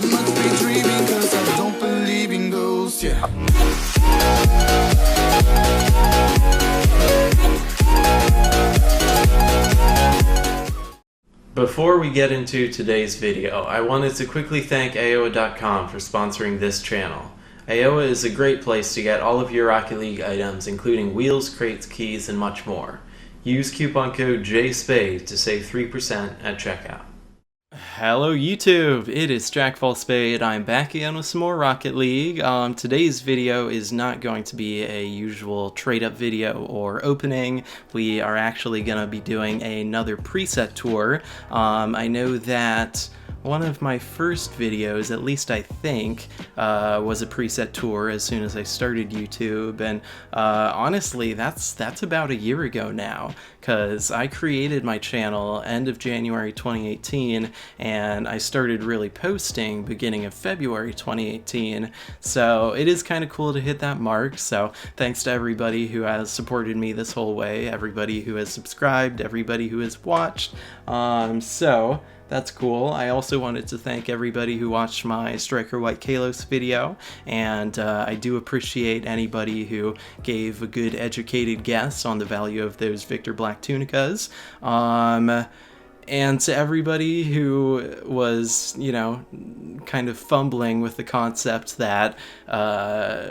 must be dreaming, cause I don't believe in ghosts, yeah. Before we get into today's video, I wanted to quickly thank Aoa.com for sponsoring this channel. Aoa is a great place to get all of your Rocket League items, including wheels, crates, keys, and much more. Use coupon code JSPADE to save 3% at checkout. Hello YouTube, it is JackFallSpade. I'm back again with some more Rocket League. Today's video is not going to be a usual trade-up video or opening. We are actually going to be doing another preset tour. I know that one of my first videos, at least I think, was a preset tour as soon as I started YouTube, and honestly, that's about a year ago now, because I created my channel end of January 2018, and I started really posting beginning of February 2018, so it is kind of cool to hit that mark. So thanks to everybody who has supported me this whole way, everybody who has subscribed, everybody who has watched, so that's cool. I also wanted to thank everybody who watched my Striker White Kalos video, and I do appreciate anybody who gave a good educated guess on the value of those Victor Black Tunicas. And to everybody who was, you know, kind of fumbling with the concept that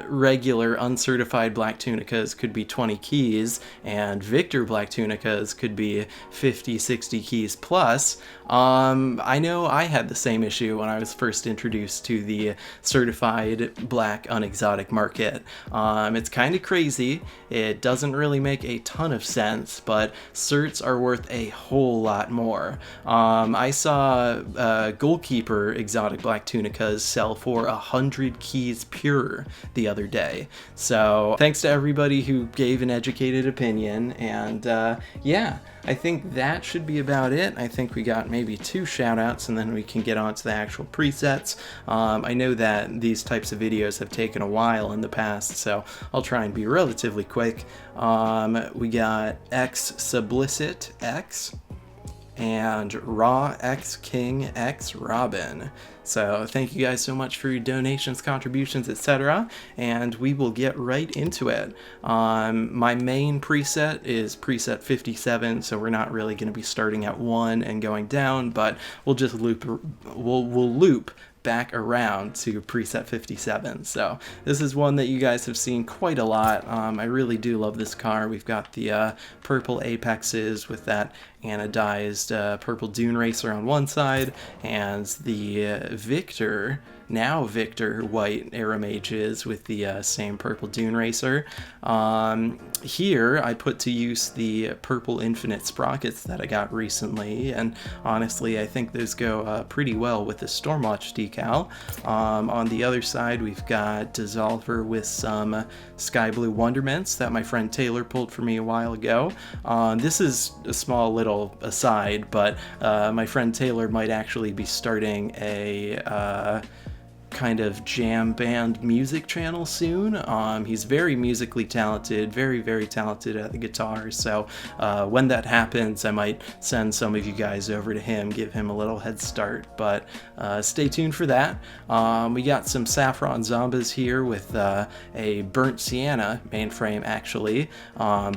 regular uncertified black tunicas could be 20 keys and Victor black tunicas could be 50, 60 keys plus, I know I had the same issue when I was first introduced to the certified black unexotic market. It's kind of crazy. It doesn't really make a ton of sense, but certs are worth a whole lot more. I saw goalkeeper exotic black tunicas sell for 100 keys pure the other day. So thanks to everybody who gave an educated opinion, and yeah, I think that should be about it. I think we got maybe 2 shoutouts and then we can get on to the actual presets. I know that these types of videos have taken a while in the past, so I'll try and be relatively quick. We got X Sublicit X and Raw X King X Robin. So thank you guys so much for your donations, contributions, etc. And we will get right into it. My main preset is preset 57, so we're not really going to be starting at 1 and going down, but we'll just loop. We'll loop back around to preset 57. So this is one that you guys have seen quite a lot. I really do love this car. We've got the purple apexes with that anodized purple Dune racer on one side, and the Victor white Aeromages with the same purple Dune racer. Here I put to use the purple infinite sprockets that I got recently, and honestly I think those go pretty well with the Stormwatch decal. On the other side we've got Dissolver with some sky blue Wonderments that my friend Taylor pulled for me a while ago. This is a small little aside, but my friend Taylor might actually be starting a kind of jam band music channel soon. He's very musically talented, very talented at the guitar, so when that happens I might send some of you guys over to him, give him a little head start, but stay tuned for that. We got some Saffron Zombies here with a burnt sienna mainframe actually.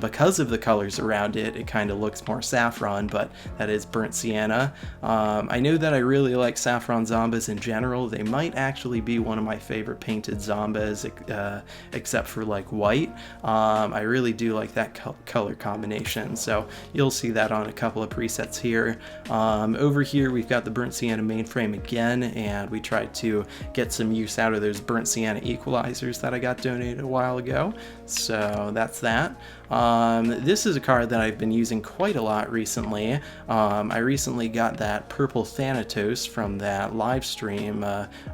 Because of the colors around it, it kind of looks more saffron, but that is burnt sienna. I know that I really like Saffron Zombies in general. They might actually be one of my favorite painted zombies, except for like white. I really do like that color combination, so you'll see that on a couple of presets here. Over here we've got the burnt sienna mainframe again, and we tried to get some use out of those burnt sienna equalizers that I got donated a while ago, so that's that. This is a card that I've been using quite a lot recently. I recently got that purple Thanatos from that live stream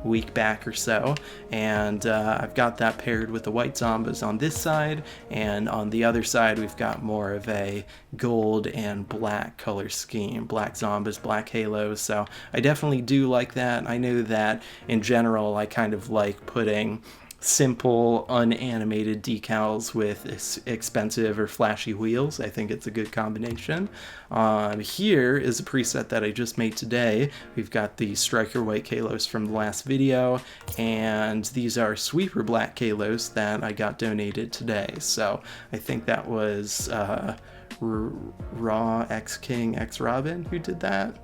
week back or so, and I've got that paired with the white Zombies on this side, and on the other side we've got more of a gold and black color scheme, black Zombies, black halos, so I definitely do like that. I know that in general I kind of like putting simple, unanimated decals with expensive or flashy wheels. I think it's a good combination. Here is a preset that I just made today. We've got the Striker White Kalos from the last video, and these are Sweeper Black Kalos that I got donated today. So I think that was Raw X King X Robin who did that.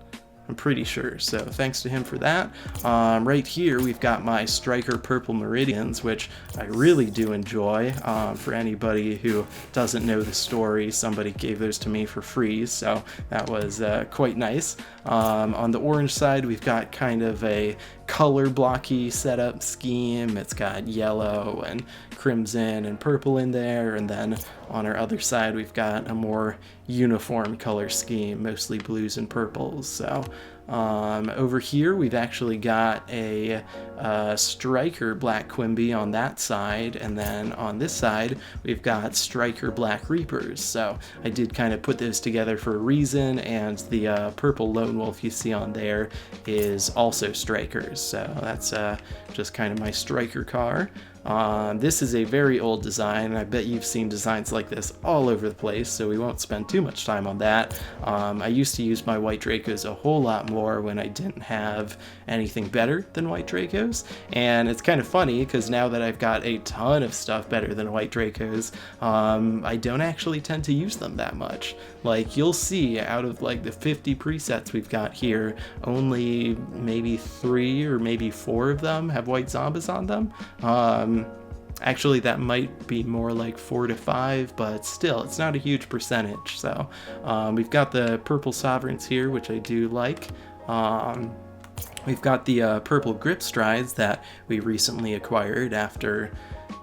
I'm pretty sure, so thanks to him for that. Right here we've got my Striker Purple Meridians, which I really do enjoy. For anybody who doesn't know the story, somebody gave those to me for free, so that was quite nice. On the orange side we've got kind of a color blocky setup scheme. It's got yellow and crimson and purple in there, and then on our other side we've got a more uniform color scheme, mostly blues and purples. So over here we've actually got a Striker Black Quimby on that side, and then on this side we've got Striker Black Reapers. So I did kind of put those together for a reason, and the purple Lone Wolf you see on there is also Strikers. So that's just kind of my Striker car. This is a very old design, and I bet you've seen designs like this all over the place, so we won't spend too much time on that. I used to use my white Dracos a whole lot more when I didn't have anything better than white Dracos, and it's kind of funny because now that I've got a ton of stuff better than white Dracos, I don't actually tend to use them that much. Like, you'll see out of like the 50 presets we've got here, only maybe 3 or maybe 4 of them have white zombies on them. Actually, that might be more like 4 to 5, but still, it's not a huge percentage. So we've got the purple Sovereigns here, which I do like. We've got the purple Grip Strides that we recently acquired after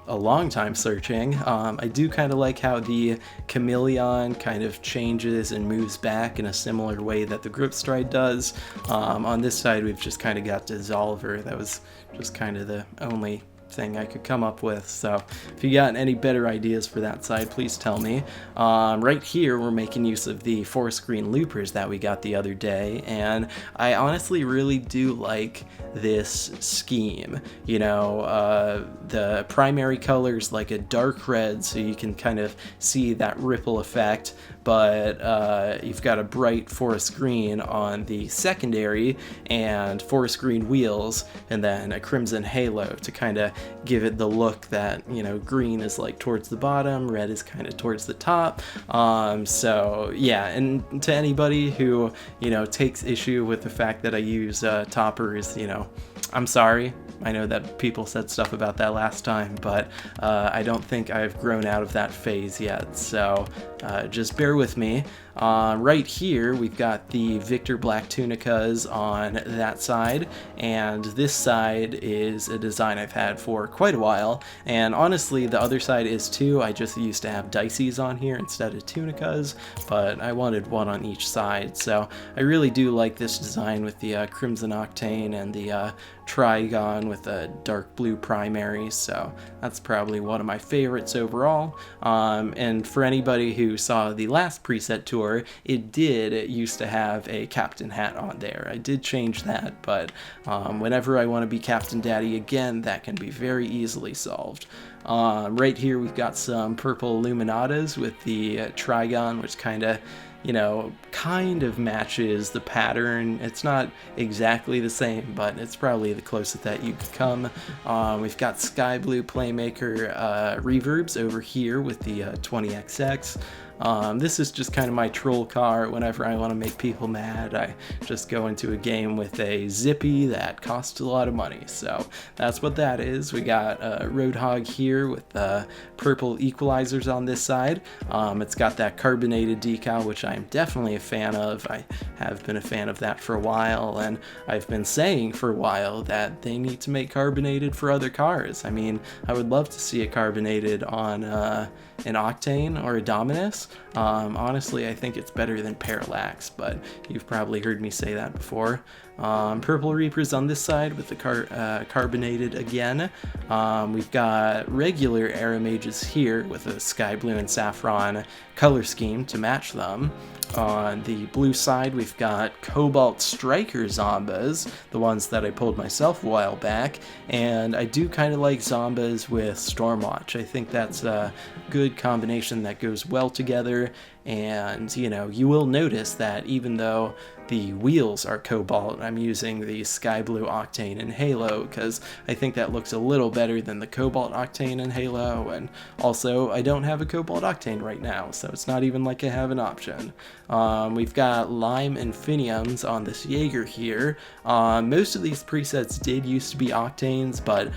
a long time searching. I do kind of like how the Chameleon kind of changes and moves back in a similar way that the Grip Stride does. On this side we've just kind of got Dissolver. That was just kind of the only thing I could come up with, so if you got any better ideas for that side, please tell me. Right here we're making use of the forest green loopers that we got the other day, and I honestly really do like this scheme. You know, the primary color is like a dark red, so you can kind of see that ripple effect, but you've got a bright forest green on the secondary and forest green wheels, and then a crimson halo to kind of give it the look that, you know, green is like towards the bottom, red is kind of towards the top. So yeah, and to anybody who, you know, takes issue with the fact that I use toppers, you know, I'm sorry. I know that people said stuff about that last time, but I don't think I've grown out of that phase yet, so just bear with me. Right here we've got the Victor Black Tunicas on that side, and this side is a design I've had for quite a while, and honestly the other side is too. I just used to have Dices on here instead of Tunicas, but I wanted one on each side, so I really do like this design with the Crimson Octane and the Trigon with a dark blue primary, so that's probably one of my favorites overall. And for anybody who saw the last preset tour, it used to have a captain hat on there. I did change that, but whenever I want to be Captain Daddy again, that can be very easily solved. Right here we've got some purple Illuminatus with the Trigon, which kind of matches the pattern. It's not exactly the same, but it's probably the closest that you could come. We've got Sky Blue Playmaker reverbs over here with the 20XX. This is just kind of my troll car. Whenever I want to make people mad, I just go into a game with a Zippy that costs a lot of money. So that's what that is. We got Roadhog here with purple equalizers on this side. It's got that carbonated decal, which I'm definitely a fan of. I have been a fan of that for a while, and I've been saying for a while that they need to make carbonated for other cars. I mean, I would love to see it carbonated on an Octane or a Dominus. Honestly, I think it's better than Parallax, but you've probably heard me say that before. Purple Reapers on this side with the carbonated again. We've got regular Aeromages here with a sky blue and saffron color scheme to match them. On the blue side, we've got Cobalt Striker Zombies, the ones that I pulled myself a while back, and I do kind of like Zombies with Stormwatch. I think that's a good combination that goes well together, and, you know, you will notice that even though the wheels are Cobalt, I'm using the Sky Blue Octane and Halo, because I think that looks a little better than the Cobalt Octane and Halo, and also I don't have a Cobalt Octane right now, so it's not even like I have an option. We've got Lime Infiniums on this Jaeger here. Most of these presets did used to be Octanes, but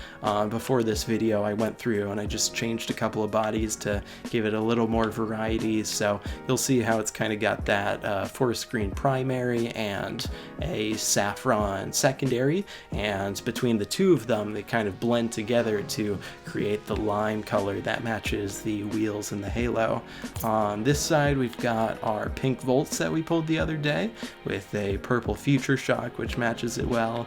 before this video I went through and I just changed a couple of bodies to give it a little more variety, so you'll see how it's kind of got that forest green primary and a saffron secondary, and between the two of them they kind of blend together to create the lime color that matches the wheels and the halo. On this side we've got our pink Volts that we pulled the other day with a purple Future Shock which matches it well.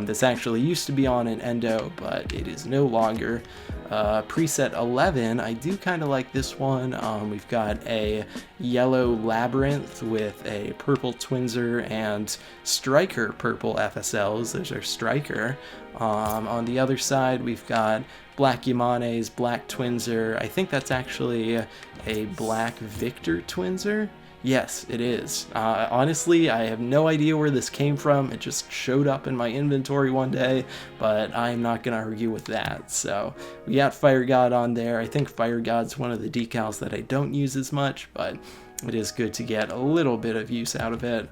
This actually used to be on an Endo, but it is no longer. Preset 11, I do kind of like this one. We've got a yellow Labyrinth with a purple Twinser and Striker purple FSLs. Those are Striker. On the other side, we've got Black Yamane's Black Twinser. I think that's actually a Black Victor Twinser. Yes, it is. Honestly, I have no idea where this came from. It just showed up in my inventory one day, but I'm not going to argue with that. So we got Fire God on there. I think Fire God's one of the decals that I don't use as much, but it is good to get a little bit of use out of it.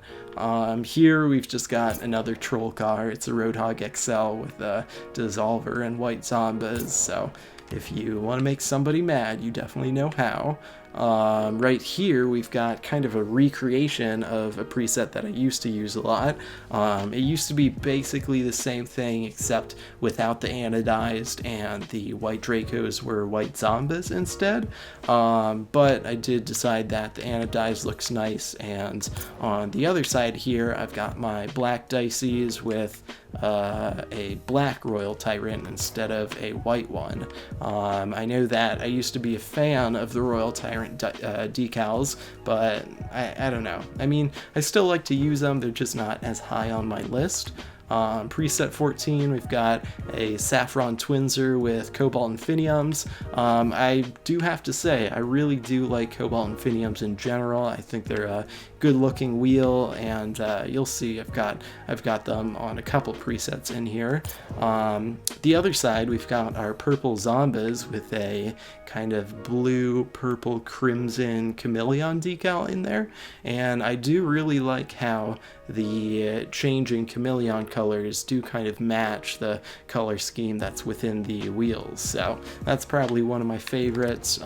Here we've just got another troll car. It's a Roadhog XL with a Dissolver and white Zombies, so if you want to make somebody mad, you definitely know how. Right here we've got kind of a recreation of a preset that I used to use a lot. It used to be basically the same thing except without the anodized, and the white Dracos were white Zombies instead. But I did decide that the anodized looks nice, and on the other side here I've got my black Dices with a black Royal Tyrant instead of a white one. I know that I used to be a fan of the Royal Tyrant decals, but I don't know. I mean, I still like to use them, they're just not as high on my list. Preset 14, we've got a Saffron Twinser with Cobalt Infiniums. I do have to say, I really do like Cobalt Infiniums in general. I think they're a good looking wheel, and you'll see I've got them on a couple presets in here. The other side, we've got our purple Zombies with a kind of blue, purple, crimson Chameleon decal in there, and I do really like how the changing Chameleon colors do kind of match the color scheme that's within the wheels, so that's probably one of my favorites.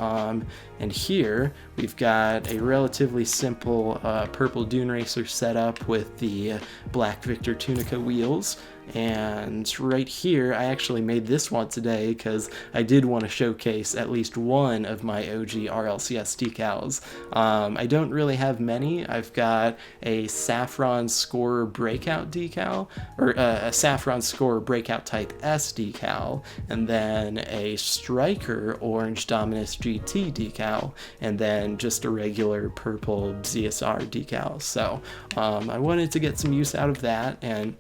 And here we've got a relatively simple purple Dune Racer setup with the Black Victor Tunica wheels. And right here, I actually made this one today because I did want to showcase at least one of my OG RLCS decals. I don't really have many. I've got a Saffron Scorer Breakout decal, or a Saffron Scorer Breakout Type S decal, and then a Striker Orange Dominus GT decal, and then just a regular purple ZSR decal. So I wanted to get some use out of that, and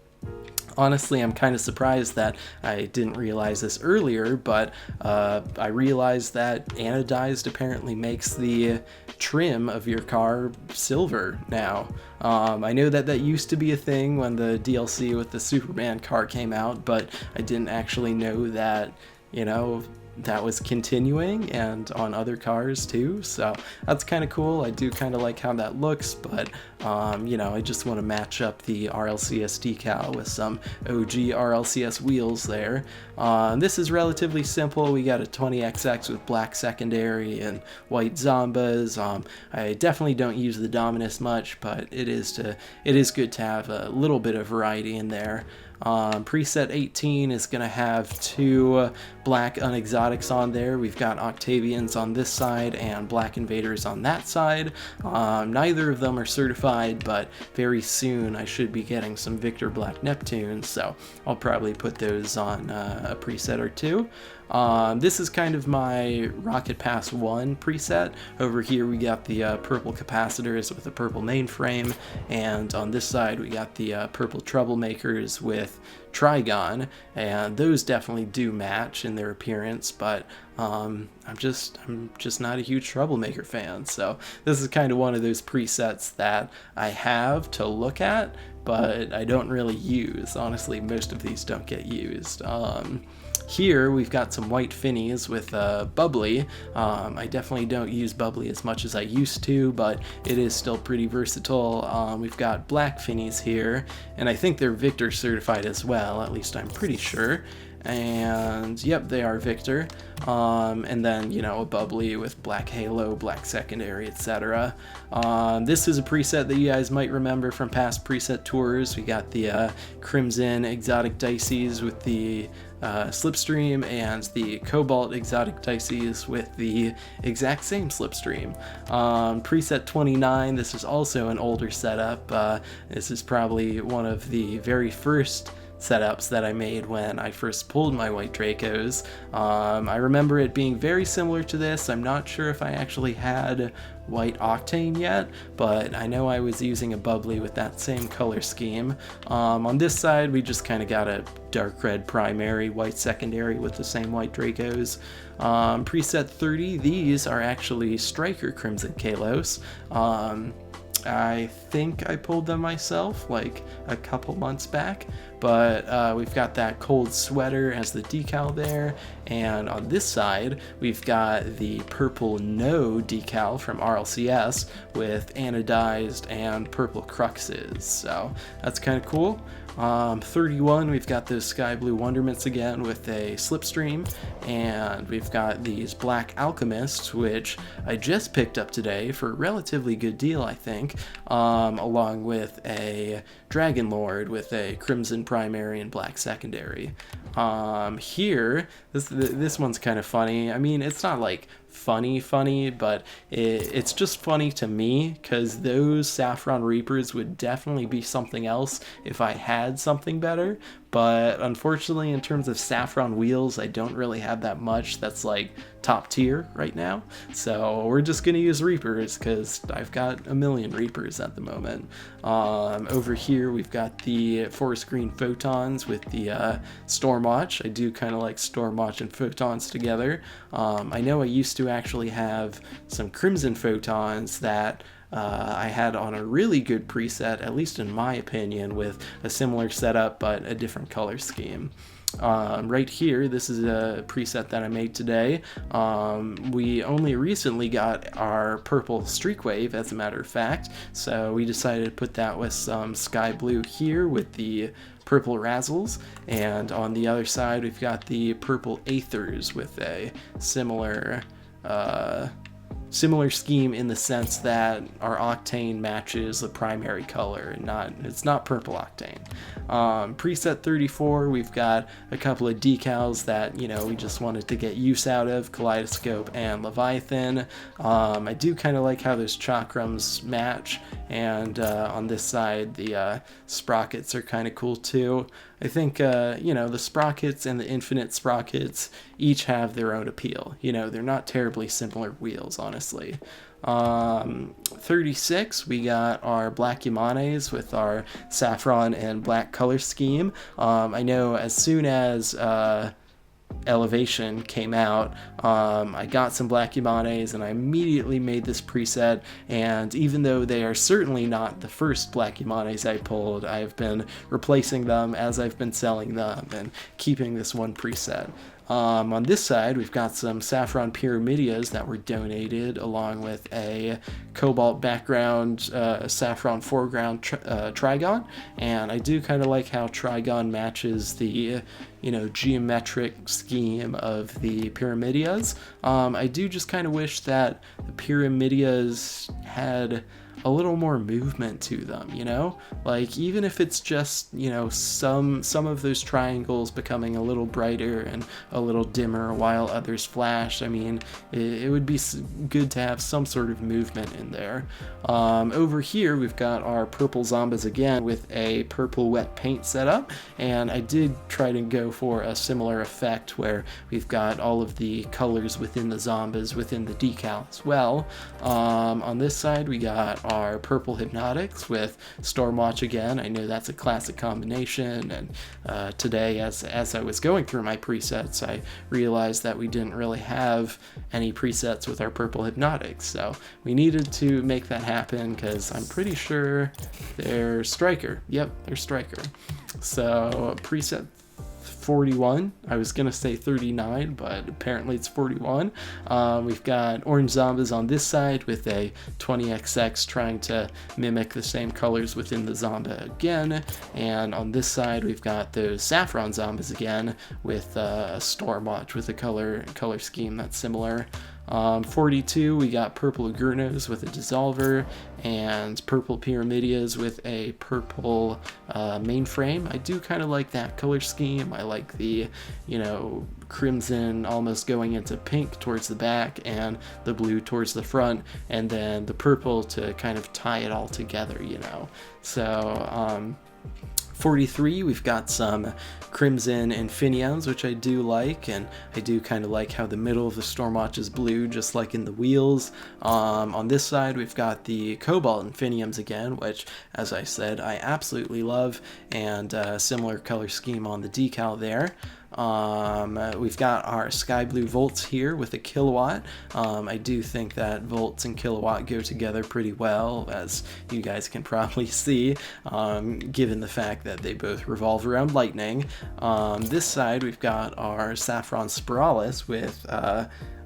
honestly, I'm kind of surprised that I didn't realize this earlier, but I realized that anodized apparently makes the trim of your car silver now. I know that that used to be a thing when the DLC with the Superman car came out, but I didn't actually know that, you know, that was continuing and on other cars too, so that's kind of cool. I do kind of like how that looks, but you know, I just want to match up the RLCS decal with some OG RLCS wheels there. This is relatively simple. We got a 20XX with black secondary and white Zombies. I definitely don't use the Dominus much, but it is good to have a little bit of variety in there. Preset 18 is going to have 2 black unexotics on there. We've got Octavians on this side and Black Invaders on that side. Neither of them are certified, but very soon I should be getting some Victor Black Neptunes, so I'll probably put those on a preset or 2. This is kind of my Rocket Pass 1 preset. Over here we got the purple capacitors with the purple mainframe, and on this side we got the purple troublemakers with Trigon, and those definitely do match in their appearance, but I'm just not a huge troublemaker fan, so this is kind of one of those presets that I have to look at, but I don't really use. Honestly, most of these don't get used. Here we've got some white finnies with bubbly. I definitely don't use bubbly as much as I used to, but it is still pretty versatile. We've got black finnies here, and I think they're Victor certified as well, at least I'm pretty sure. And yep, they are Victor. And then, you know, a bubbly with black halo, black secondary, etc. This is a preset that you guys might remember from past preset tours. We got the Crimson Exotic Dices with the slipstream, and the Cobalt Exotic Dices with the exact same slipstream. Preset 29, this is also an older setup. This is probably one of the very first setups that I made when I first pulled my white Dracos. I remember it being very similar to this. I'm not sure if I actually had white Octane yet, but I know I was using a bubbly with that same color scheme. On this side we just kind of got a dark red primary, white secondary with the same white Dracos. Preset 30, these are actually Striker Crimson Kalos. I think I pulled them myself like a couple months back, but we've got that cold sweater as the decal there, and on this side we've got the purple no decal from RLCS with anodized and purple cruxes, so that's kind of cool. 31, we've got those sky blue wonderments again with a slipstream, and we've got these black alchemists, which I just picked up today for a relatively good deal, I think, along with a dragon lord with a crimson primary and black secondary. Here, this one's kind of funny. I mean, it's not like funny, but it's just funny to me because those Saffron Reapers would definitely be something else if I had something better. But unfortunately, in terms of Saffron wheels, I don't really have that much that's like top tier right now. So we're just gonna use Reapers because I've got a million Reapers at the moment. Over here we've got the forest green photons with the Stormwatch. I do kind of like Stormwatch and photons together. I know I used to actually have some crimson photons that I had on a really good preset, at least in my opinion, with a similar setup but a different color scheme. Right here, this is a preset that I made today. We only recently got our purple Streakwave, as a matter of fact, so we decided to put that with some sky blue here with the purple Razzles, and on the other side we've got the purple Aethers with a similar scheme in the sense that our Octane matches the primary color, and it's not purple Octane. Preset 34, we've got a couple of decals that, you know, we just wanted to get use out of, Kaleidoscope and Leviathan. I do kind of like how those chakrams match, and on this side the sprockets are kind of cool too. I think, you know, the sprockets and the infinite sprockets each have their own appeal. You know, they're not terribly similar wheels, honestly. 36, we got our black Yamanes with our saffron and black color scheme. I know as soon as Elevation came out, I got some black Yamanes and I immediately made this preset, and even though they are certainly not the first black Yamanes I pulled, I've been replacing them as I've been selling them and keeping this one preset. On this side, we've got some Saffron Pyramidias that were donated, along with a Cobalt background, Saffron foreground Trigon, and I do kind of like how Trigon matches the, you know, geometric scheme of the Pyramidias. I do just kind of wish that the Pyramidias had a little more movement to them, you know? Like, even if it's just, you know, some of those triangles becoming a little brighter and a little dimmer while others flash, I mean, it would be good to have some sort of movement in there. Over here, we've got our purple zombies again with a purple wet paint setup, and I did try to go for a similar effect where we've got all of the colors within the zombies within the decal as well. On this side, we got our purple hypnotics with Stormwatch again. I know that's a classic combination, and today, as I was going through my presets, I realized that we didn't really have any presets with our purple hypnotics, so we needed to make that happen because I'm pretty sure they're Striker. Yep, they're Striker. So preset 41. I was gonna say 39, but apparently it's 41. We've got orange zombies on this side with a 20XX trying to mimic the same colors within the zombie again, and on this side we've got those saffron zombies again with a Stormwatch with a color scheme that's similar. 42, we got purple Agurnos with a Dissolver, and purple Pyramidias with a purple Mainframe. I do kind of like that color scheme. I like the, you know, crimson almost going into pink towards the back and the blue towards the front, and then the purple to kind of tie it all together, you know. So, 43, we've got some Crimson Infiniums, which I do like, and I do kind of like how the middle of the Stormwatch is blue, just like in the wheels. On this side, we've got the Cobalt Infiniums again, which, as I said, I absolutely love, and similar color scheme on the decal there. We've got our sky blue volts here with a kilowatt. I do think that volts and kilowatt go together pretty well, as you guys can probably see, given the fact that they both revolve around lightning. This side we've got our Saffron Spiralis with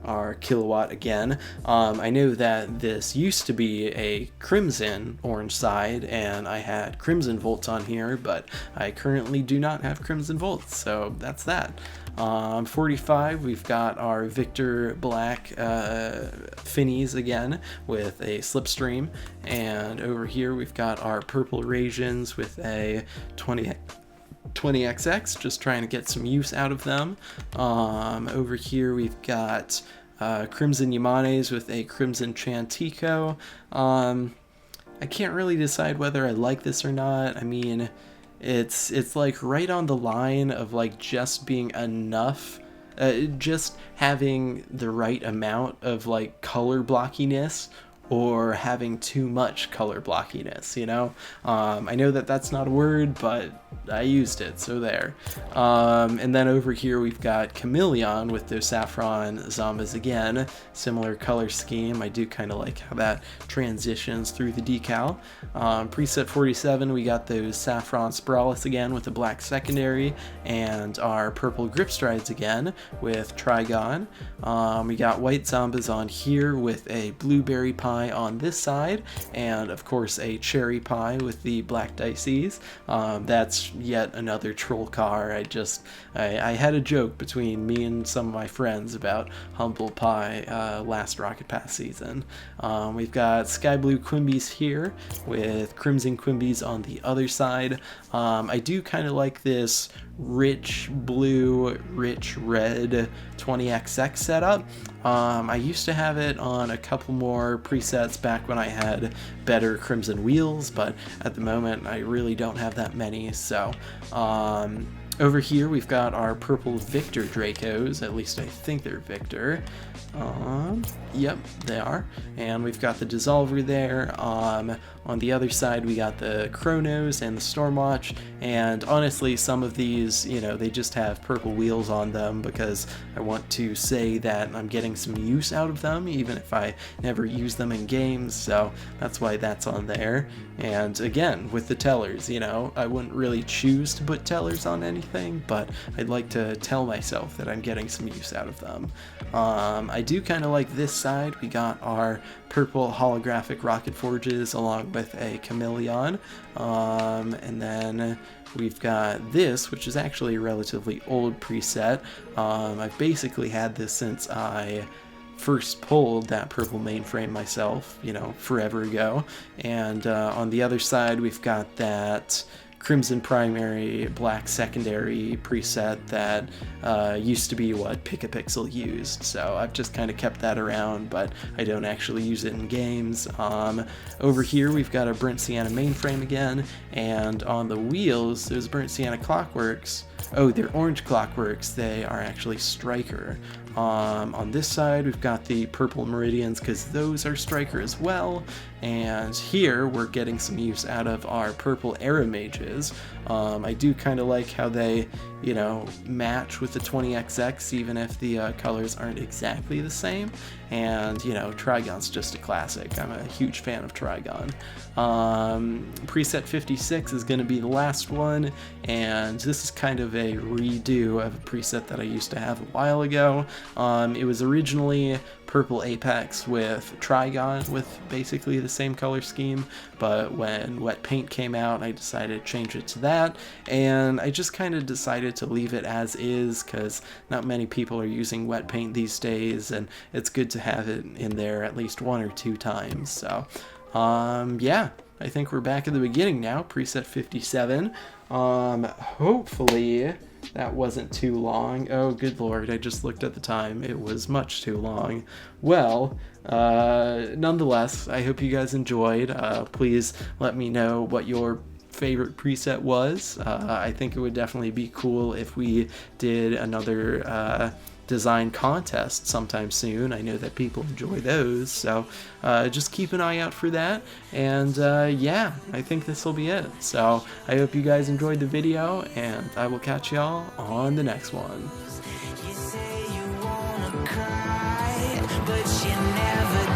our kilowatt again. I know that this used to be a crimson orange side and I had crimson volts on here, but I currently do not have crimson volts, so that's that. 45, we've got our Victor Black Finnies again with a Slipstream, and over here we've got our purple Rasians with a 20XX, just trying to get some use out of them. Over here we've got Crimson Yamanes with a Crimson Chantico. I can't really decide whether I like this or not. I mean, it's like right on the line of like just being enough, just having the right amount of like color blockiness or having too much color blockiness, you know? I know that that's not a word, but I used it, so there. And then over here we've got Chameleon with those Saffron Zombies again, similar color scheme. I do kind of like how that transitions through the decal. Preset 47, we got those Saffron Spiralis again with the black secondary, and our purple Grip Strides again with Trigon. We got white zombies on here with a blueberry pie on this side, and of course a cherry pie with the black dices. That's yet another troll car. I had a joke between me and some of my friends about humble pie last Rocket Pass season. We've got sky blue Quimbies here with crimson Quimbies on the other side. I do kind of like this rich blue, rich red 20XX setup. I used to have it on a couple more presets back when I had better crimson wheels, but at the moment I really don't have that many. So over here we've got our purple Victor Dracos, at least I think they're Victor. Yep, they are. And we've got the Dissolver there. On the other side we got the Chronos and the Stormwatch, and honestly some of these, you know, they just have purple wheels on them because I want to say that I'm getting some use out of them even if I never use them in games, so that's why that's on there. And again, with the tellers, you know, I wouldn't really choose to put tellers on anything, but I'd like to tell myself that I'm getting some use out of them. I do kind of like this side. We got our purple holographic rocket forges along with a Chameleon, and then we've got this, which is actually a relatively old preset. I've basically had this since I first pulled that purple mainframe myself, you know, forever ago. And on the other side, we've got that crimson primary, black secondary preset that used to be what Pick-a-Pixel used. So I've just kind of kept that around, but I don't actually use it in games. Over here we've got a Burnt Sienna mainframe again, and on the wheels there's Burnt Sienna Clockworks. Oh, they're orange Clockworks. They are actually Striker. On this side we've got the purple Meridians because those are Striker as well. And here we're getting some use out of our purple Era Mages. I do kind of like how they, you know, match with the 20XX even if the colors aren't exactly the same. And, you know, Trigon's just a classic. I'm a huge fan of Trigon. Preset 56 is going to be the last one, and this is kind of a redo of a preset that I used to have a while ago. It was originally purple Apex with Trigon with basically the same color scheme, but when wet paint came out I decided to change it to that, and I just kind of decided to leave it as is because not many people are using wet paint these days, and it's good to have it in there at least 1 or 2 times. So yeah, I think we're back at the beginning now, preset 57. Hopefully that wasn't too long. Oh, good lord, I just looked at the time. It was much too long. Well, nonetheless, I hope you guys enjoyed. Please let me know what your favorite preset was. I think it would definitely be cool if we did another design contest sometime soon. I know that people enjoy those, so just keep an eye out for that. And yeah, I think this will be it. So I hope you guys enjoyed the video, and I will catch y'all on the next one. You say you wanna cry, but you never